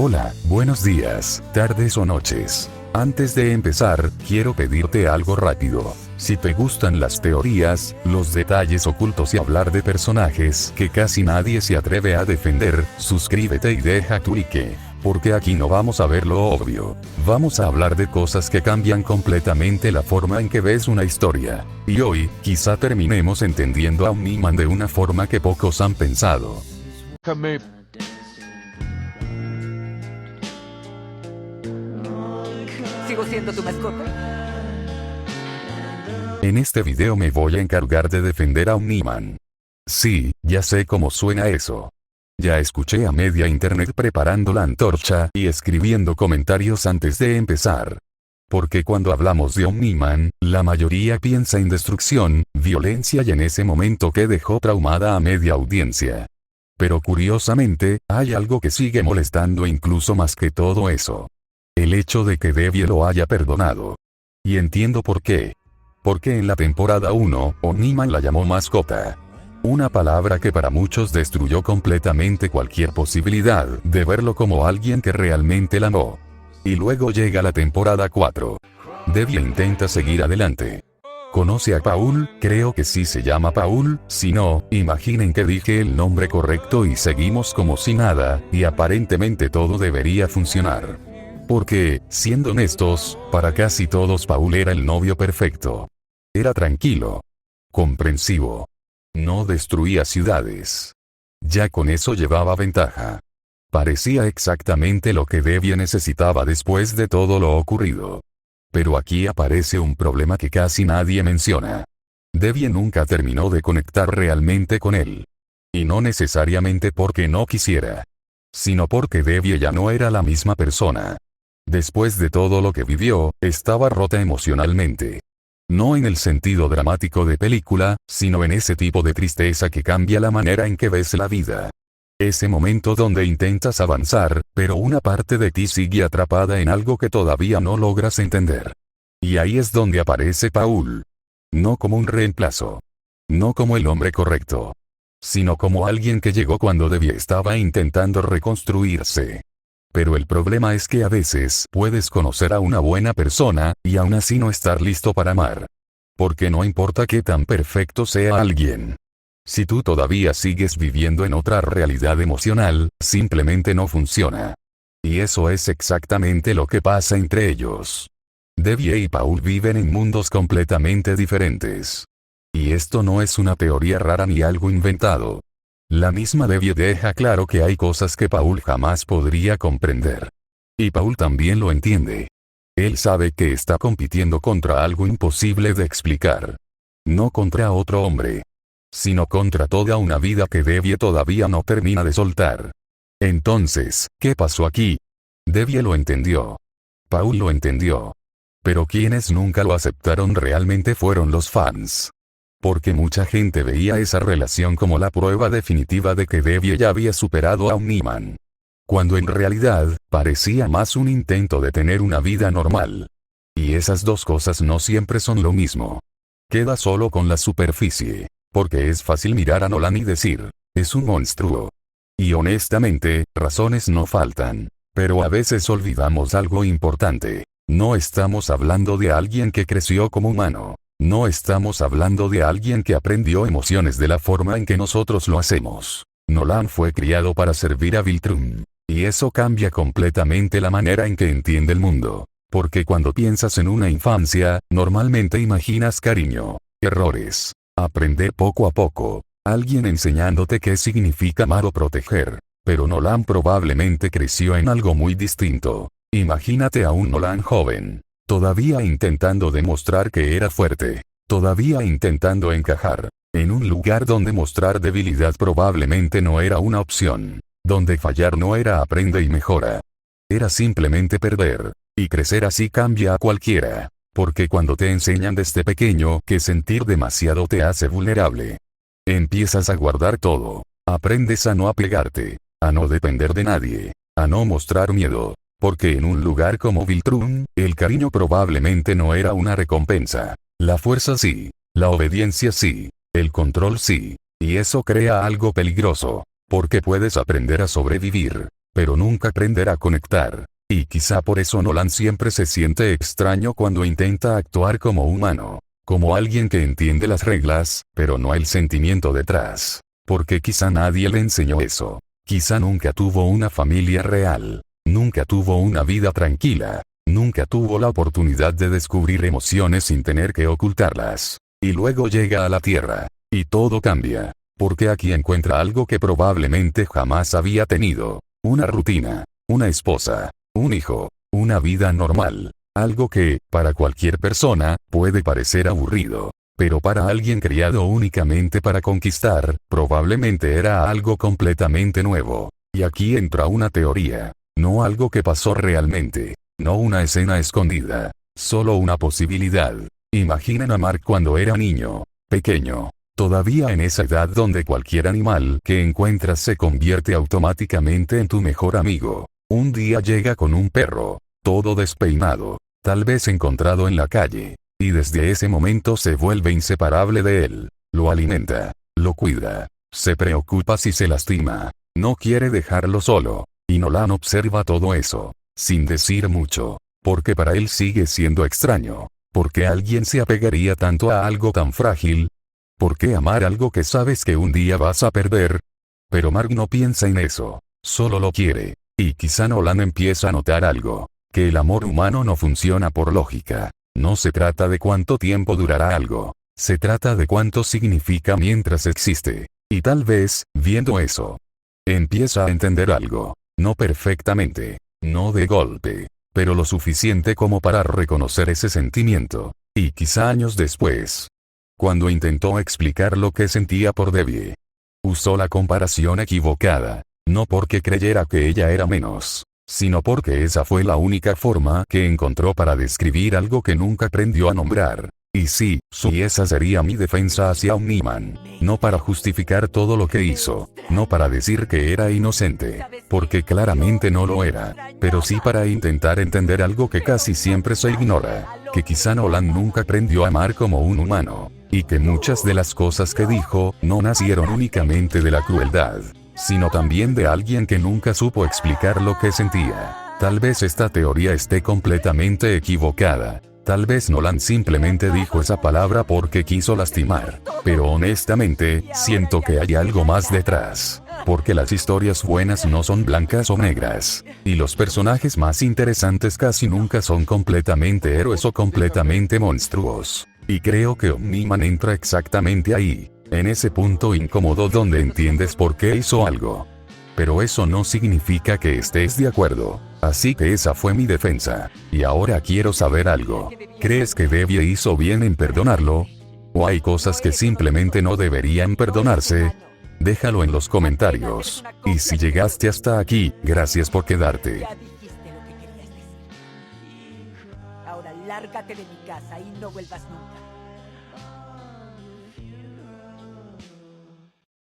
Hola, buenos días, tardes o noches. Antes de empezar, quiero pedirte algo rápido. Si te gustan las teorías, los detalles ocultos y hablar de personajes que casi nadie se atreve a defender, suscríbete y deja tu like. Porque aquí no vamos a ver lo obvio. Vamos a hablar de cosas que cambian completamente la forma en que ves una historia. Y hoy, quizá terminemos entendiendo a Omniman de una forma que pocos han pensado. ¿Sigo siendo tu mascota? En este video me voy a encargar de defender a Omniman. Sí, ya sé cómo suena eso. Ya escuché a media internet preparando la antorcha y escribiendo comentarios antes de empezar. Porque cuando hablamos de Omniman, la mayoría piensa en destrucción, violencia y en ese momento que dejó traumada a media audiencia. Pero curiosamente, hay algo que sigue molestando incluso más que todo eso. El hecho de que Debbie lo haya perdonado. Y entiendo por qué. Porque en la temporada 1, Omniman la llamó mascota. Una palabra que para muchos destruyó completamente cualquier posibilidad de verlo como alguien que realmente la amó. Y luego llega la temporada 4. Debbie intenta seguir adelante. Conoce a Paul, creo que sí se llama Paul, si no, imaginen que dije el nombre correcto y seguimos como si nada, y aparentemente todo debería funcionar. Porque, siendo honestos, para casi todos Paul era el novio perfecto. Era tranquilo. Comprensivo. No destruía ciudades. Ya con eso llevaba ventaja. Parecía exactamente lo que Debbie necesitaba después de todo lo ocurrido. Pero aquí aparece un problema que casi nadie menciona. Debbie nunca terminó de conectar realmente con él. Y no necesariamente porque no quisiera. Sino porque Debbie ya no era la misma persona. Después de todo lo que vivió, estaba rota emocionalmente. No en el sentido dramático de película, sino en ese tipo de tristeza que cambia la manera en que ves la vida. Ese momento donde intentas avanzar, pero una parte de ti sigue atrapada en algo que todavía no logras entender. Y ahí es donde aparece Paul. No como un reemplazo. No como el hombre correcto. Sino como alguien que llegó cuando Debbie estaba intentando reconstruirse. Pero el problema es que a veces puedes conocer a una buena persona, y aún así no estar listo para amar. Porque no importa qué tan perfecto sea alguien. Si tú todavía sigues viviendo en otra realidad emocional, simplemente no funciona. Y eso es exactamente lo que pasa entre ellos. Debbie y Paul viven en mundos completamente diferentes. Y esto no es una teoría rara ni algo inventado. La misma Debbie deja claro que hay cosas que Paul jamás podría comprender. Y Paul también lo entiende. Él sabe que está compitiendo contra algo imposible de explicar. No contra otro hombre. Sino contra toda una vida que Debbie todavía no termina de soltar. Entonces, ¿qué pasó aquí? Debbie lo entendió. Paul lo entendió. Pero quienes nunca lo aceptaron realmente fueron los fans. Porque mucha gente veía esa relación como la prueba definitiva de que Debbie ya había superado a Omniman. Cuando en realidad, parecía más un intento de tener una vida normal. Y esas dos cosas no siempre son lo mismo. Queda solo con la superficie. Porque es fácil mirar a Nolan y decir, es un monstruo. Y honestamente, razones no faltan. Pero a veces olvidamos algo importante. No estamos hablando de alguien que creció como humano. No estamos hablando de alguien que aprendió emociones de la forma en que nosotros lo hacemos. Nolan fue criado para servir a Viltrum. Y eso cambia completamente la manera en que entiende el mundo. Porque cuando piensas en una infancia, normalmente imaginas cariño, errores, aprender poco a poco, alguien enseñándote qué significa amar o proteger. Pero Nolan probablemente creció en algo muy distinto. Imagínate a un Nolan joven. Todavía intentando demostrar que era fuerte. Todavía intentando encajar. En un lugar donde mostrar debilidad probablemente no era una opción. Donde fallar no era aprende y mejora. Era simplemente perder. Y crecer así cambia a cualquiera. Porque cuando te enseñan desde pequeño que sentir demasiado te hace vulnerable. Empiezas a guardar todo. Aprendes a no apegarte. A no depender de nadie. A no mostrar miedo. Porque en un lugar como Viltrum, el cariño probablemente no era una recompensa. La fuerza sí. La obediencia sí. El control sí. Y eso crea algo peligroso. Porque puedes aprender a sobrevivir. pero nunca aprender a conectar. Y quizá por eso Nolan siempre se siente extraño cuando intenta actuar como humano. Como alguien que entiende las reglas, pero no el sentimiento detrás. Porque quizá nadie le enseñó eso. Quizá nunca tuvo una familia real. Nunca tuvo una vida tranquila. Nunca tuvo la oportunidad de descubrir emociones sin tener que ocultarlas. Y luego llega a la Tierra. Y todo cambia. Porque aquí encuentra algo que probablemente jamás había tenido. Una rutina. Una esposa. Un hijo. Una vida normal. Algo que, para cualquier persona, puede parecer aburrido. Pero para alguien criado únicamente para conquistar, probablemente era algo completamente nuevo. Y aquí entra una teoría. No algo que pasó realmente. No una escena escondida. Solo una posibilidad. Imaginen a Mark cuando era niño. Pequeño. Todavía en esa edad donde cualquier animal que encuentras se convierte automáticamente en tu mejor amigo. Un día llega con un perro. Todo despeinado. Tal vez encontrado en la calle. Y desde ese momento se vuelve inseparable de él. Lo alimenta. Lo cuida. Se preocupa si se lastima. No quiere dejarlo solo. Y Nolan observa todo eso. Sin decir mucho. Porque para él sigue siendo extraño. ¿Por qué alguien se apegaría tanto a algo tan frágil? ¿Por qué amar algo que sabes que un día vas a perder? Pero Mark no piensa en eso. Solo lo quiere. Y quizá Nolan empieza a notar algo. Que el amor humano no funciona por lógica. No se trata de cuánto tiempo durará algo. Se trata de cuánto significa mientras existe. Y tal vez, viendo eso, empieza a entender algo. No perfectamente. No de golpe. Pero lo suficiente como para reconocer ese sentimiento. Y quizá años después. Cuando intentó explicar lo que sentía por Debbie. Usó la comparación equivocada. No porque creyera que ella era menos. Sino porque esa fue la única forma que encontró para describir algo que nunca aprendió a nombrar. Y sí, esa sería mi defensa hacia Omniman. No para justificar todo lo que hizo. No para decir que era inocente. Porque claramente no lo era. Pero sí para intentar entender algo que casi siempre se ignora. Que quizá Nolan nunca aprendió a amar como un humano. Y que muchas de las cosas que dijo no nacieron únicamente de la crueldad. Sino también de alguien que nunca supo explicar lo que sentía. Tal vez esta teoría esté completamente equivocada. Tal vez Nolan simplemente dijo esa palabra porque quiso lastimar. Pero honestamente, siento que hay algo más detrás. Porque las historias buenas no son blancas o negras. Y los personajes más interesantes casi nunca son completamente héroes o completamente monstruos. Y creo que Omniman entra exactamente ahí. En ese punto incómodo donde entiendes por qué hizo algo. Pero eso no significa que estés de acuerdo. Así que esa fue mi defensa. Y ahora quiero saber algo. ¿Crees que Debbie hizo bien en perdonarlo? ¿O hay cosas que simplemente no deberían perdonarse? Déjalo en los comentarios. Y si llegaste hasta aquí, gracias por quedarte. Ya dijiste lo que querías decir. Ahora lárgate de mi casa y no vuelvas nunca.